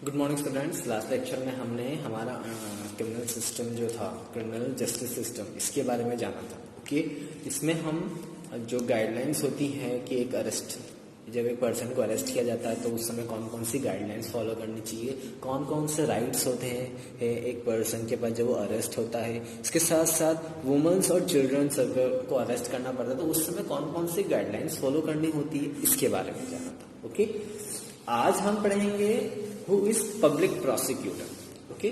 Good morning students. Last lecture में हमने हमारा क्रिमिनल सिस्टम जो था, क्रिमिनल जस्टिस सिस्टम, इसके बारे में जाना था। ओके, इसमें हम जो गाइडलाइंस होती हैं कि एक अरेस्ट, जब एक पर्सन को अरेस्ट किया जाता है तो उस समय कौन कौन सी गाइडलाइंस फॉलो करनी चाहिए, कौन कौन से राइट्स होते हैं एक पर्सन के पास जब वो अरेस्ट होता है। इसके साथ साथ वुमेन्स और चिल्ड्रंस को अरेस्ट करना पड़ता है तो उस समय कौन कौन सी गाइडलाइंस फॉलो करनी होती है, इसके बारे में जाना था। ओके, आज हम पढ़ेंगे who is public prosecutor. Okay,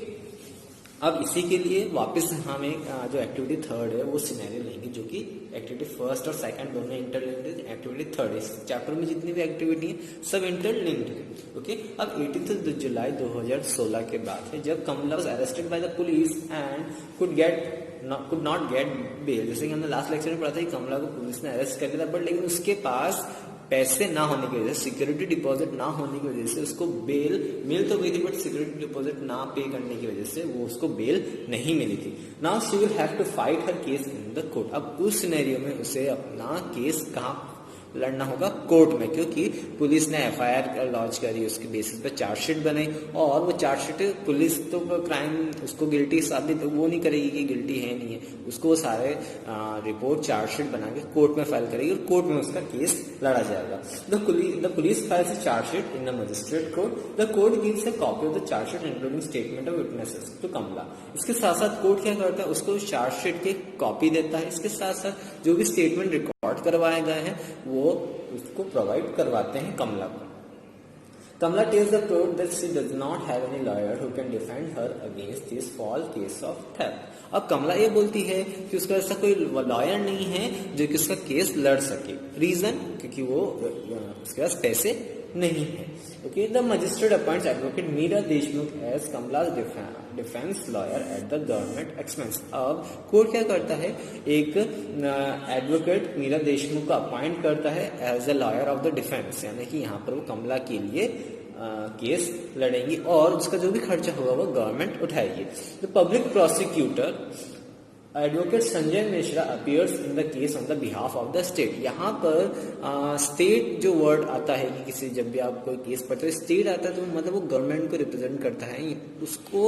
अब इसी के लिए वापस हम एक जो एक्टिविटी थर्ड है वो सिनेरियो लेंगे, जो कि एक्टिविटी फर्स्ट और सेकंड दोनों इंटरलिंक्ड है। एक्टिविटी थर्ड, इस चैप्टर में जितनी भी एक्टिविटी है सब इंटरलिंक्ड है। ओके, अब 18 जुलाई 2016 के बाद है जब Kamala was arrested by the police and could not get bail. जैसे कि हमने लास्ट लेक्चर में पढ़ा था कि कमला को पुलिस ने अरेस्ट कर लिया था, बट लेकिन उसके पास पैसे ना होने की वजह से, सिक्योरिटी डिपॉजिट ना होने की वजह से उसको बेल मिल तो गई थी, बट सिक्योरिटी डिपॉजिट ना पे करने की वजह से वो उसको बेल नहीं मिली थी। Now she will have to fight her case in the court. अब उस सिनेरियो में उसे अपना केस कहाँ लड़ना होगा? कोर्ट में, क्योंकि पुलिस ने एफआईआर लॉन्च करी, उसके बेसिस पे चार्जशीट बनाई और वो चार्जशीट पुलिस तो क्राइम उसको गिल्टी साबित तो वो नहीं करेगी कि गिल्टी है नहीं है, उसको वो सारे रिपोर्ट चार्जशीट बना के कोर्ट में फाइल करेगी और कोर्ट में उसका केस लड़ा जाएगा। The police files a chargesheet in the magistrate court. The court gives a copy of the chargesheet including statement of witnesses to Kamala. इसके साथ साथ कोर्ट क्या करता है, उसको चार्जशीट की कॉपी देता है। इसके साथ साथ जो भी स्टेटमेंट रिकॉर्ड करवाए गए हैं वो उसको प्रोवाइड करवाते हैं कमला को। Kamala tells the court that she does not have any lawyer who can defend her against this false case of theft. अब कमला ये बोलती है कि उसका ऐसा कोई लॉयर नहीं है जो कि उसका केस लड़ सके। रीजन, क्योंकि वो उसके पास पैसे नहीं है। Okay, the magistrate appoints advocate Meera Deshmukh as Kamala's defence lawyer at the government expense. अब कोर्ट क्या करता है, एक एडवोकेट मीरा देशमुख को अपॉइंट करता है as a lawyer of the defence, यानी कि यहाँ पर वो कमला के लिए केस लड़ेंगी और उसका जो भी खर्चा होगा वो गवर्नमेंट उठाएगी। The public prosecutor advocate Sanjay Mishra appears in the case on the behalf of the state. यहाँ पर स्टेट जो वर्ड आता है कि किसी जब भी आप कोई केस पढ़ते हो स्टेट आता है तो मतलब वो गवर्नमेंट को रिप्रेजेंट करता है। उसको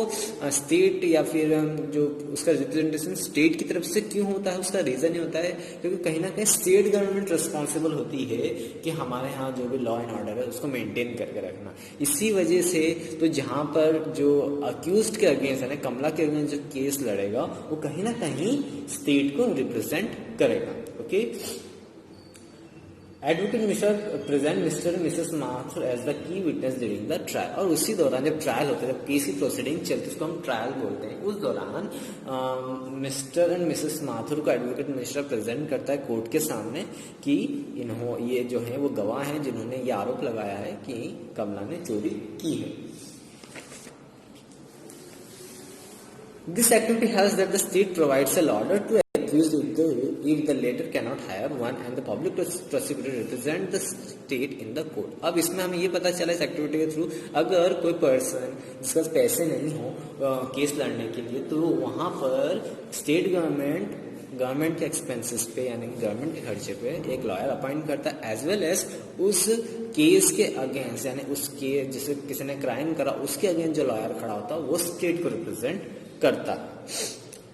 स्टेट या फिर जो उसका रिप्रेजेंटेशन स्टेट की तरफ से क्यों होता है, उसका रीजन ही होता है क्योंकि कहीं ना कहीं स्टेट गवर्नमेंट रिस्पॉन्सिबल होती है कि हमारे यहाँ जो भी लॉ एंड ऑर्डर है उसको मेंटेन करके रखना। इसी वजह से तो जहाँ पर जो अक्यूज्ड के अगेंस्ट है ना, कमला के अगेंस्ट जो केस लड़ेगा वो कहीं ना कहीं स्टेट को रिप्रेजेंट करेगा। Okay, advocate Mishra present mister and Mrs Mathur as the key witness during the trial. और उसी दौरान जब ट्रायल होता है, जब केस की प्रोसीडिंग चलती है उसको हम ट्रायल बोलते हैं, उस दौरान मिस्टर एंड मिसेस माथुर को एडवोकेट मिश्रा प्रेजेंट करता है कोर्ट के सामने कि ये जो है वो गवाह हैं जिन्होंने ये आरोप लगाया है कि कमला ने चोरी की है। This activity has that the state provides a lawyer to accused if the latter cannot hire one and the public prosecutor represent the state in the court। अब इसमें हमें ये पता चला इस एक्टिविटी के थ्रू, अगर कोई पर्सन जिसके पास पैसे नहीं हो केस लड़ने के लिए तो वहाँ पर स्टेट गवर्नमेंट के एक्सपेंसेस पे यानी कि गवर्नमेंट के खर्चे पे एक लॉयर अपॉइंट करता है, एज वेल एज उस केस के अगेंस्ट यानी उसके जिसे किसी ने क्राइम करा उसके अगेंस्ट जो लॉयर खड़ा होता है वो स्टेट को रिप्रेजेंट करता।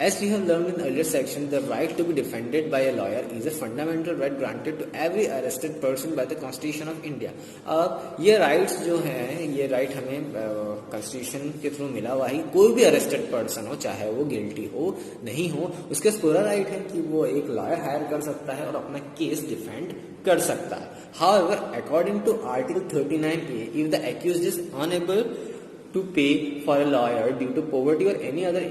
As we have learned in earlier section, the right to be defended by a lawyer is a fundamental right granted to every arrested person by the Constitution of India। अब ये rights जो हैं, ये right हमें constitution के through मिला हुआ है। कोई भी अरेस्टेड पर्सन हो, चाहे वो गिल्टी हो नहीं हो, उसके पास पूरा राइट है कि वो एक लॉयर हायर कर सकता है और अपना केस डिफेंड कर सकता है। However, according to Article 39A, if the accused is unable to pay for a lawyer due to poverty or any other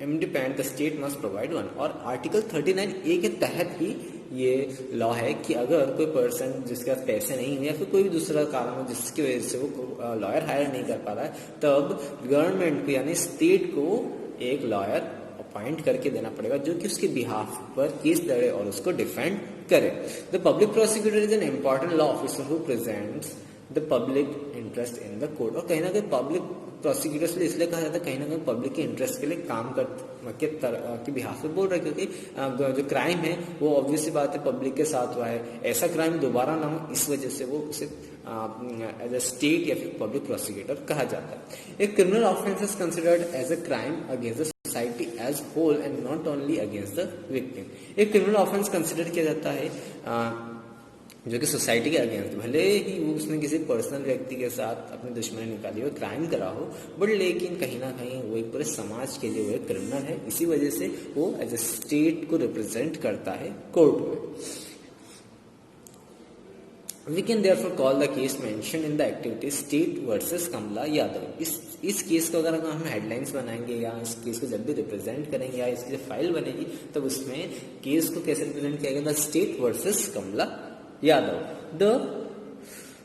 impediment, the state must provide one। और article 39A के तहत ही ये law है कि अगर कोई पर्सन जिसके पास पैसे नहीं है या फिर कोई भी दूसरा कारण हो जिसकी वजह से वो लॉयर हायर नहीं कर पा रहा है, तब गवर्नमेंट को यानी स्टेट को एक लॉयर अपॉइंट करके देना पड़ेगा जो कि उसके बिहाफ पर केस लड़े और उसको डिफेंड करे। The public prosecutor is an important law officer who presents the public interest in the court. और कहीं ना कहीं पब्लिक प्रोसिक्यूटर्स इसलिए कहा जाता है, कहीं ना कहीं पब्लिक के इंटरेस्ट के लिए काम के बिहाफ पे बोल रहे, क्योंकि जो क्राइम है वो ऑब्वियसली बात है पब्लिक के साथ हुआ है, ऐसा क्राइम दोबारा ना हो, इस वजह से वो उसे एज अ स्टेट या फिर पब्लिक प्रोसिक्यूटर कहा जाता है। एक criminal offence is considered as a crime against the society as whole and not only against the victim. एक क्रिमिनल ऑफेंस कंसिडर किया जाता है जो कि सोसाइटी के अगेंस्ट, भले ही वो उसने किसी पर्सनल व्यक्ति के साथ अपनी दुश्मनी निकाली हो, क्राइम करा हो, बट लेकिन कहीं ना कहीं वो एक पूरे समाज के लिए वो एक क्रिमिनल है, इसी वजह से वो एज ए स्टेट को रिप्रेजेंट करता है कोर्ट में। We can therefore call the case mentioned in the activity State versus कमला यादव। इस केस को अगर हम हेडलाइंस बनाएंगे या इस केस को जब भी रिप्रेजेंट करेंगे या इसकी फाइल बनेगी तब उसमें केस को कैसे रिप्रेजेंट किया गया, the state versus Kamla Yadav. The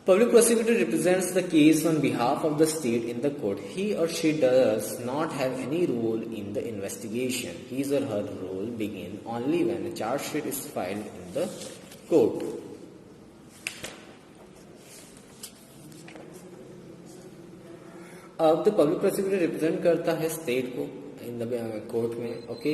public prosecutor represents the case on behalf of the state in the court. He or she does not have any role in the investigation. His or her role begins only when a charge sheet is filed in the court. अब the public prosecutor represent करता है state को इन the court में, okay.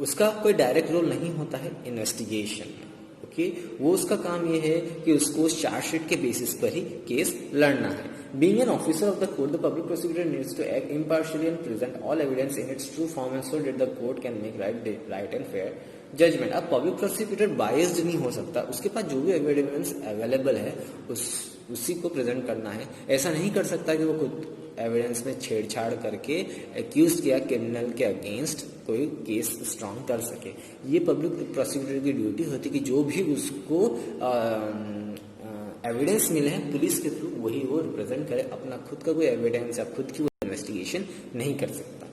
उसका कोई direct role नहीं होता है इन्वेस्टिगेशन में, ओके। वो उसका काम ये है कि उसको चार्जशीट के बेसिस पर ही केस लड़ना है। Being an officer of the court, the public prosecutor needs to act impartially and present all evidence in its true form and so that the court can make right and fair judgement. अब public prosecutor biased नहीं हो सकता, उसके पास जो भी evidence available है उसी को प्रेजेंट करना है। ऐसा नहीं कर सकता कि वो खुद एविडेंस में छेड़छाड़ करके एक्यूज किया क्रिमिनल के अगेंस्ट कोई केस स्ट्रॉन्ग कर सके। ये पब्लिक प्रोसिक्यूटर की ड्यूटी होती है कि जो भी उसको एविडेंस मिले हैं पुलिस के थ्रू वही वो रिप्रेजेंट करे, अपना खुद का कोई एविडेंस या खुद की वो इन्वेस्टिगेशन नहीं कर सकता।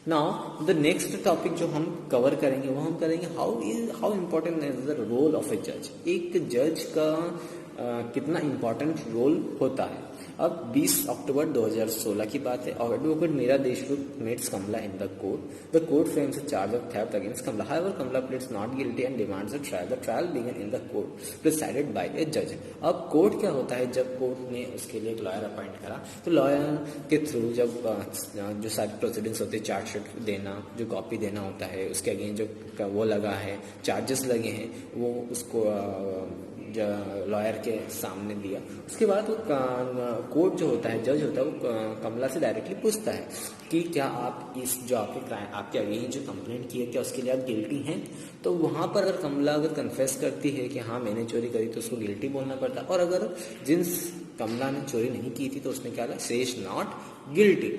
नाउ द नेक्स्ट टॉपिक जो हम कवर करेंगे वो हम करेंगे how important is the role of a जज। एक जज का कितना इम्पोर्टेंट रोल होता है। अब 20 अक्टूबर 2016 की बात है और advocate Meera Deshmukh meets Kamla in the court. The court frames a charge of theft against Kamla. However, Kamla pleads not guilty and demands a trial. The trial began in the court, presided by a judge. अब court क्या होता है, जब court ने उसके लिए एक lawyer appoint करा तो लॉयर के थ्रू जब जो सारी प्रोसीडिंग्स होते हैं, चार्जशीट देना, जो कॉपी देना होता है, उसके अगेंस्ट जो वो लगा है, चार्जेस लगे हैं, वो उसको लॉयर के सामने दिया। उसके बाद वो कोर्ट जो होता है, जज होता है, वो कमला से डायरेक्टली पूछता है कि क्या आप इस जो आपके अगेंस्ट जो कंप्लेंट की है क्या उसके लिए आप गिल्टी हैं। तो वहां पर अगर कमला अगर कन्फेस करती है कि हाँ मैंने चोरी करी तो उसको गिल्टी बोलना पड़ता, और अगर जिस कमला ने चोरी नहीं की थी तो उसने क्या कहा, सेज नॉट गिल्टी।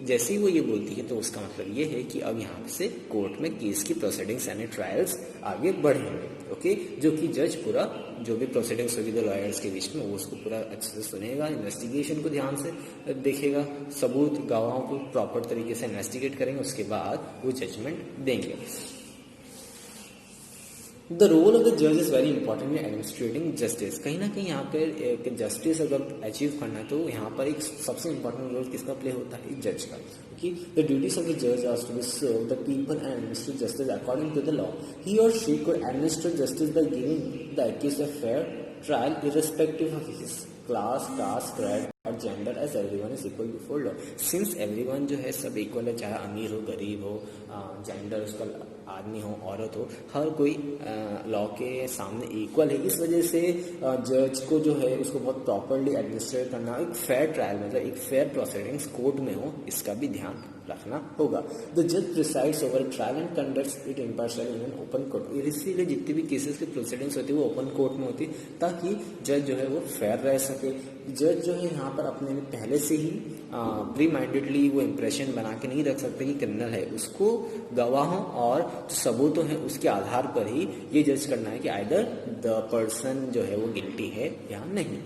जैसे ही वो ये बोलती है तो उसका मतलब ये है कि अब यहाँ से कोर्ट में केस की प्रोसीडिंग्स यानी ट्रायल्स आगे बढ़ेंगे, ओके। जो कि जज पूरा जो भी प्रोसीडिंग्स होगी दो लॉयर्स के बीच में वो उसको पूरा अच्छे से सुनेगा, इन्वेस्टिगेशन को ध्यान से देखेगा, सबूत गवाहों को प्रॉपर तरीके से इन्वेस्टिगेट करेंगे, उसके बाद वो जजमेंट देंगे। द रोल ऑफ द जज is very important in administrating justice. कहीं ना कहीं यहाँ पे एक जस्टिस अगर अचीव करना है तो यहाँ पर एक सबसे इंपॉर्टेंट रोल किसका प्ले होता है, जज का। कि द ड्यूटीज ऑफ द जज are to serve the people and administer justice according to the law. He और she could administer justice by giving the accused a fair trial irrespective of his class, caste, creed और gender, as everyone is equal before law. Since everyone जो है सब equal है, चाहे अमीर हो, गरीब हो, जेंडर उसका आदमी हो, औरत हो, हर कोई लॉ के सामने इक्वल है। इस वजह से जज को जो है उसको बहुत प्रॉपरली एडमिनिस्ट्रेट करना, एक फेयर ट्रायल मतलब एक फेयर प्रोसीडिंग्स कोर्ट में हो, इसका भी ध्यान रखना होगा। द जज presides over trial and conducts it impartially in an open court. इसीलिए जितनी भी केसेस की प्रोसीडिंग्स होती है वो ओपन कोर्ट में होती ताकि जज जो है वो फेयर रह सके। जज जो है यहाँ पर अपने पहले से ही प्री माइंडेडली वो इम्प्रेशन बना के नहीं रख सकते कि क्रिमिनल है, उसको गवाहों और जो सबूतों हैं उसके आधार पर ही ये जज करना है कि आइदर द पर्सन जो है वो गिल्टी है या नहीं।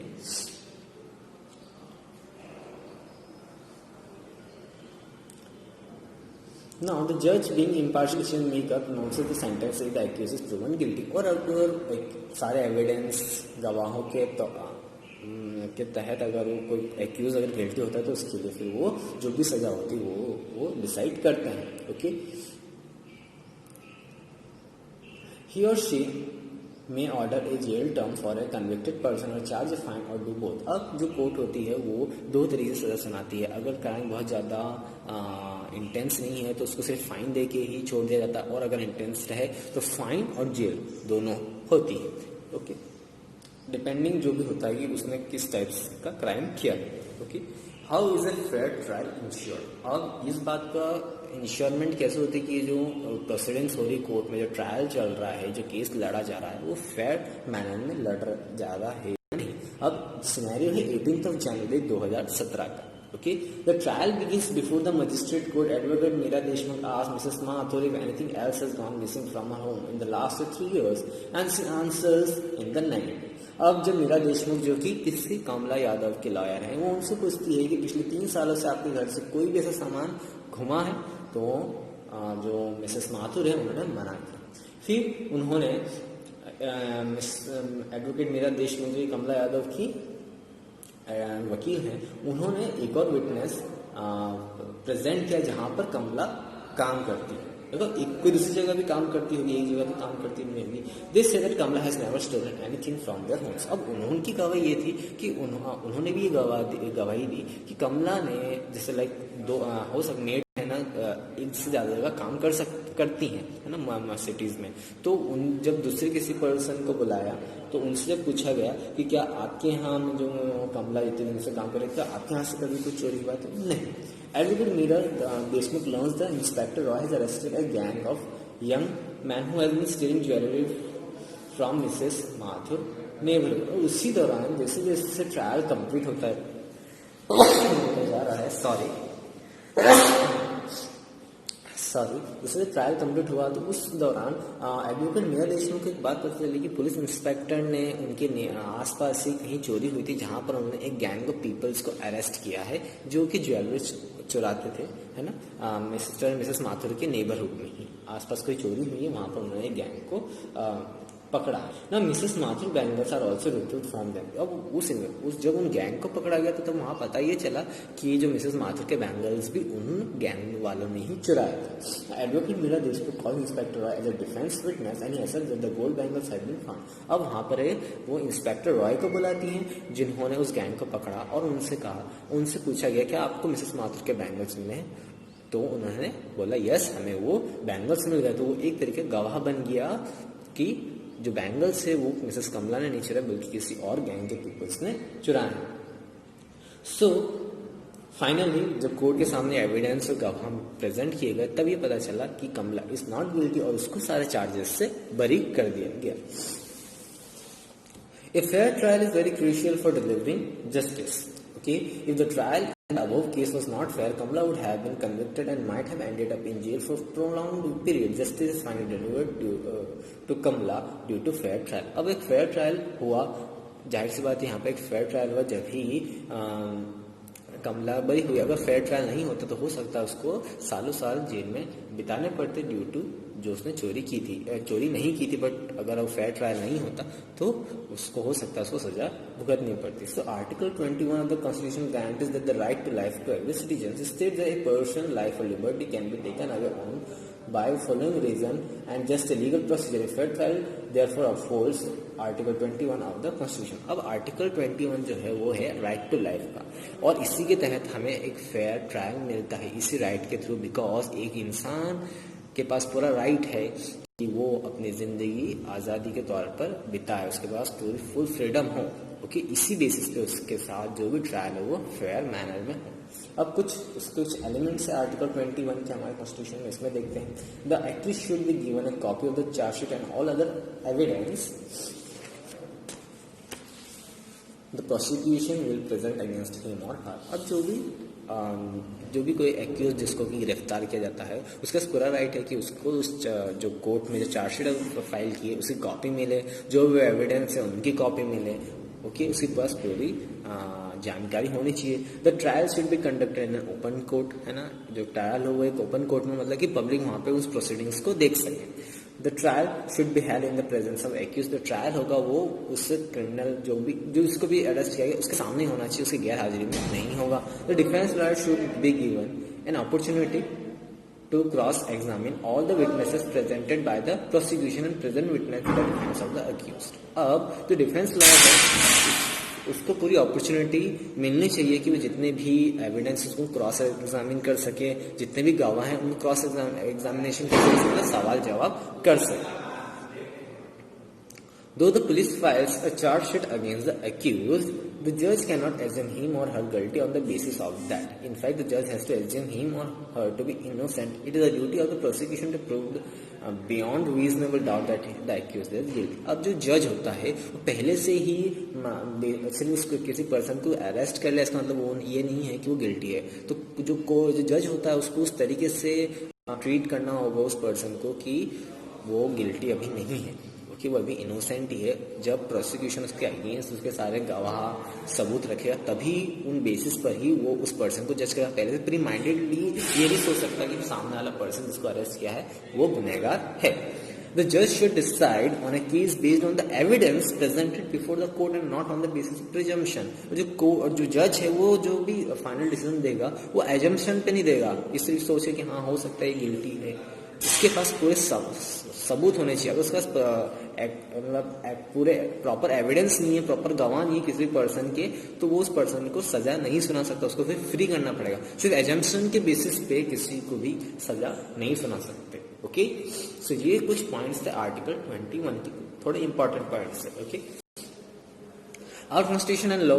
Now the judge being impartial should make up pronounces the sentence if the accused is proven guilty। और अगर सारे एविडेंस गवाहों के तहत अगर वो कोई एक्यूज अगर गिल्टी होता है तो उसके लिए फिर वो जो भी सजा होती है वो डिसाइड करते हैं, okay. He or she may order a jail term for a convicted person और चार्ज ए फाइन और डू बोथ। अब जो कोर्ट होती है वो दो तरीके से सजा सुनाती है। अगर क्राइम बहुत ज़्यादा इंटेंस नहीं है तो उसको सिर्फ फाइन दे के ही छोड़ दिया जाता है, और अगर इंटेंस रहे तो फाइन और जेल दोनों होती है। ओके, डिपेंडिंग जो भी होता है कि उसने किस टाइप का क्राइम किया है। Okay, how is a fair trial ensure. अब इस बात का इंश्योरमेंट कैसे होती है कि जो प्रोसीडिंग्स हो रही कोर्ट में, जो ट्रायल चल रहा है, जो केस लड़ा जा रहा है, वो फेयर मैनर में लड़ जा रहा है नहीं। अब सिनेरियो है 18 जनवरी 2017 का। Okay, the trial begins before the magistrate court. Advocate Meera Deshmukh asked Mrs. Mathur if anything else has gone missing from her home in the last 3 years, and she answers in the negative. अब जब मीरा देशमुख जो कि किसी कमला यादव के lawyer हैं, वो उनसे पूछती है कि पिछले 3 सालों से आपके घर से कोई भी ऐसा सामान घुमा है, तो जो मिसेस माथुर है उन्होंने मना किया। फिर उन्होंने एडवोकेट मीरा देशमुख जो कमला यादव की वकील हैं, उन्होंने एक और विटनेस प्रेजेंट किया जहां पर कमला काम करती है। देखो, एक कोई दूसरी जगह भी काम करती होगी, एक जगह तो काम करती नहीं। This say that Kamla has never stolen anything from their homes. अब उनकी गवाही ये थी कि उन्होंने भी ये गवाही दी कि कमला ने जैसे लाइक दो हो सकता मेड है ना, एक से ज्यादा जगह काम करती हैं, है ना, सिटीज में। तो जब दूसरे किसी पर्सन को बुलाया तो उनसे जब पूछा गया कि क्या आपके यहाँ जो कमला इतने दिन से काम कर रहे थे, आपके यहाँ से कभी कुछ चोरी हुआ? तो नहीं। Advocate Meera Deshmukh learns the Inspector Roy has arrested a gang of young men who has been stealing jewelry from Mrs. Mathur neighborhood। और उसी दौरान जैसे जैसे ट्रायल कंप्लीट होता जा रहा है, जैसे ट्रायल कंप्लीट हुआ तो उस दौरान एडवोकेट मीरा देशमुख को एक बात पता चली कि पुलिस इंस्पेक्टर ने उनके आसपास ही कहीं चोरी हुई थी, जहां पर उन्होंने एक गैंग ऑफ पीपल्स को अरेस्ट किया है जो कि ज्वेलरी चुराते थे, है ना, मिस्टर मिसेस माथुर के नेबरहुड में ही आसपास कोई चोरी हुई है, वहां पर उन्होंने एक गैंग को पकड़ा ना। Mrs Mathur bangles are also retrieved from them. अब उस जब उन गैंग को पकड़ा गया तो तब वहां पता ये चला कि जो मिसेस माथुर के बैंगल्स भी उन गैंग वालों ने ही चुराए थे। Advocate Meera Deshmukh call inspector Roy as a defence witness and he said that the gold bangles had been found. अब वहां पर वो इंस्पेक्टर रॉय को बुलाती हैं जिन्होंने उस गैंग को पकड़ा और उनसे पूछा गया क्या आपको मिसेस माथुर के बैंगल्स मिले हैं? तो उन्होंने बोला यस, हमें वो बैंगल्स मिल गए। तो वो एक तरीके गवाह बन गया कि जो बैंगल्स है वो मिसेस कमला ने नहीं चुराए बल्कि किसी और गैंग के पीपल्स ने चुराए। सो फाइनली जब कोर्ट के सामने एविडेंस और गवाह प्रेजेंट किए गए तब ये पता चला कि कमला इज नॉट गिल्टी और उसको सारे चार्जेस से बरी कर दिया गया। A fair trial is very crucial for delivering justice. Okay, if the trial in the above case was not fair, Kamala would have been convicted and might have ended up in jail for prolonged period. Justice is finally delivered to Kamala due to fair trial. अब एक fair trial हुआ, जाहिर सी बात यहाँ पे एक fair trial हुआ जब ही कमला बरी हुई। अगर फेयर ट्रायल नहीं होता तो हो सकता है उसको सालों साल जेल में बिताने पड़ते ड्यू टू जो उसने चोरी नहीं की थी। बट अगर वो फेयर ट्रायल नहीं होता तो उसको हो सकता है उसको सजा भुगतनी पड़ती। So article 21 of the constitution guarantees that the right to life to every citizen states that a person life और liberty can be taken away on by following reason and just a legal procedure. A fair trial therefore upholds article 21 of the constitution. अब article 21 जो है वो है right to life का, और इसी के तहत हमें एक फेयर ट्रायल मिलता है इसी राइट के थ्रू, बिकॉज एक इंसान के पास पूरा राइट है कि वो अपनी जिंदगी आज़ादी के तौर पर बिताए, उसके पास पूरी फुल फ्रीडम हो। ओके, इसी बेसिस पे उसके साथ जो भी ट्रायल है वो फेयर मैनर में हो। अब कुछ एलिमेंट्स है आर्टिकल 21 के हमारे कॉन्स्टिट्यूशन में, इसमें देखते हैं। The accused should be given A copy of the chargesheet and all other evidence the prosecution will present against him और हर। अब जो भी कोई एक्यूज जिसको कि गिरफ्तार किया जाता है उसका पूरा राइट है कि उसको उस जो कोर्ट में जो चार्जशीट फाइल की है उसकी कॉपी मिले, जो भी एविडेंस है उनकी कॉपी मिले। ओके, उसके पास पूरी जानकारी होनी चाहिए। The trial should be conducted in open court, है ना, जो ट्रायल हो वो एक ओपन कोर्ट में, मतलब कि पब्लिक वहां पे उस प्रोसीडिंग्स को देख सके। The trial should be held in the presence of accused. The trial होगा वो उस क्रिमिनल जो उसको भी अरेस्ट किया गया उसके सामने होना चाहिए, उसकी गैर हाजिरी में नहीं होगा। The defence lawyer should be given an opportunity to cross-examine all the witnesses presented by the prosecution and present witness in the defense of the accused. अब जो डिफेंस लॉयर है उसको पूरी अपॉर्चुनिटी मिलनी चाहिए कि वो जितने भी एविडेंस को क्रॉस एग्जामिन कर सके, जितने भी गवाह हैं उनको क्रॉस एग्जामिनेशन करके सवाल जवाब कर सके. Though the police files a charge sheet against the accused, the judge cannot assume him or her guilty on the basis of that. In fact, the judge has to assume him or her to be innocent. It is the duty of the prosecution to prove beyond reasonable doubt that the accused is guilty. अब जो जज होता है वो पहले से ही सिर्फ उसको किसी पर्सन को अरेस्ट कर लिया, इसका मतलब वो ये नहीं है कि वो गिल्टी है. तो जो जज होता है उसको उस तरीके से ट्रीट करना होगा उस पर्सन को कि वो गिल्टी अभी नहीं है, कि वो अभी इनोसेंट ही है. जब प्रोसिक्यूशन उसके अगेंस्ट उसके सारे गवाह सबूत रखेगा तभी उन बेसिस पर ही वो उस पर्सन को जज करेगा. पहले से प्री माइंडेडली ये नहीं सोच सकता कि सामने वाला पर्सन जिसको अरेस्ट किया है वो गुनहगार है. The judge should decide on a case based on the evidence presented before the court and not on the basis of presumption. जो जज है वो जो भी फाइनल डिसीजन देगा वो एजम्पशन पे नहीं देगा, इसलिए सोचे कि हाँ हो सकता है गिल्टी है. उसके पास पूरे सबूत होने चाहिए. अगर उसके पास पूरे प्रॉपर एविडेंस नहीं है, प्रॉपर गवाह नहीं है किसी पर्सन के, तो वो उस पर्सन को सजा नहीं सुना सकता, उसको फिर फ्री करना पड़ेगा. सिर्फ एजम्पशन के बेसिस पे किसी को भी सजा नहीं सुना सकते. ओके, सो ये कुछ पॉइंट्स थे आर्टिकल 21 के, थोड़े इंपॉर्टेंट पॉइंट्स है. Okay, our constitution and law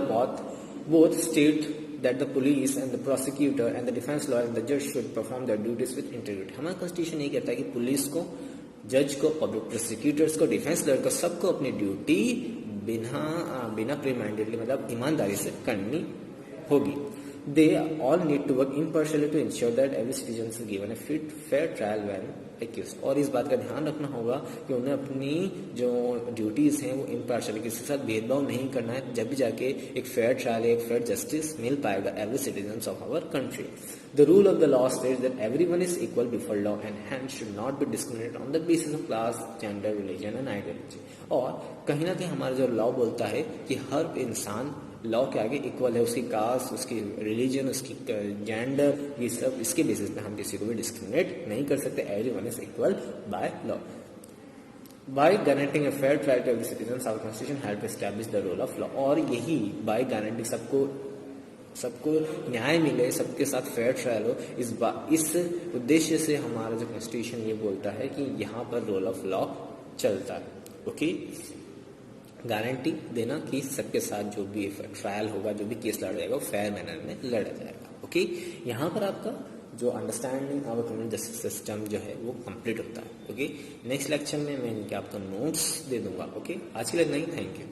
both state that the police and the prosecutor and the defense lawyer and the judge should perform their duties with integrity. हमारा constitution ये कहता है कि police को, जज को, पब्लिक प्रोसिक्यूटर्स को, डिफेंस लॉयर को, सबको अपनी ड्यूटी बिना प्री माइंडेडली मतलब ईमानदारी से करनी होगी. They all need to work impartially to ensure that every citizen is given a fair trial when accused. और इस बात का ध्यान रखना होगा कि उन्हें अपनी जो ड्यूटीज हैं वो इम्पार्शियल, किसी के साथ भेदभाव नहीं करना है. जब भी जाके एक फेयर ट्रायल, एक फेयर जस्टिस मिल पाएगा every citizen of our country. The rule of the law states that everyone is equal before law and hence should not be discriminated on the basis of class, gender, religion and ideology. और कहीं ना कहीं हमारा जो law बोलता है कि हर इंसान लॉ के आगे इक्वल है, उसकी कास्ट, उसकी रिलीजन, उसकी जेंडर, ये सब इसके बेसिस पे हम किसी को भी डिस्क्रिमिनेट नहीं कर सकते. Everyone is equal by law. By guaranteeing a fair trial to every citizen, our constitution help establish the rule of law. और यही बाय गारंटिंग सबको न्याय मिले, सबके साथ फेयर ट्रायल हो, इस उद्देश्य से हमारा जो कॉन्स्टिट्यूशन ये बोलता है कि यहाँ पर रूल ऑफ लॉ चलता है. ओके, गारंटी देना कि सबके साथ जो भी ट्रायल होगा, जो भी केस लड़ा जाएगा वो फेयर मैनर में लड़ा जाएगा. ओके, यहाँ पर आपका जो understanding of criminal justice system जो है वो कंप्लीट होता है. ओके, नेक्स्ट लेक्चर में मैं इनके आपको नोट्स दे दूंगा. ओके, आज के लिए नहीं, थैंक यू.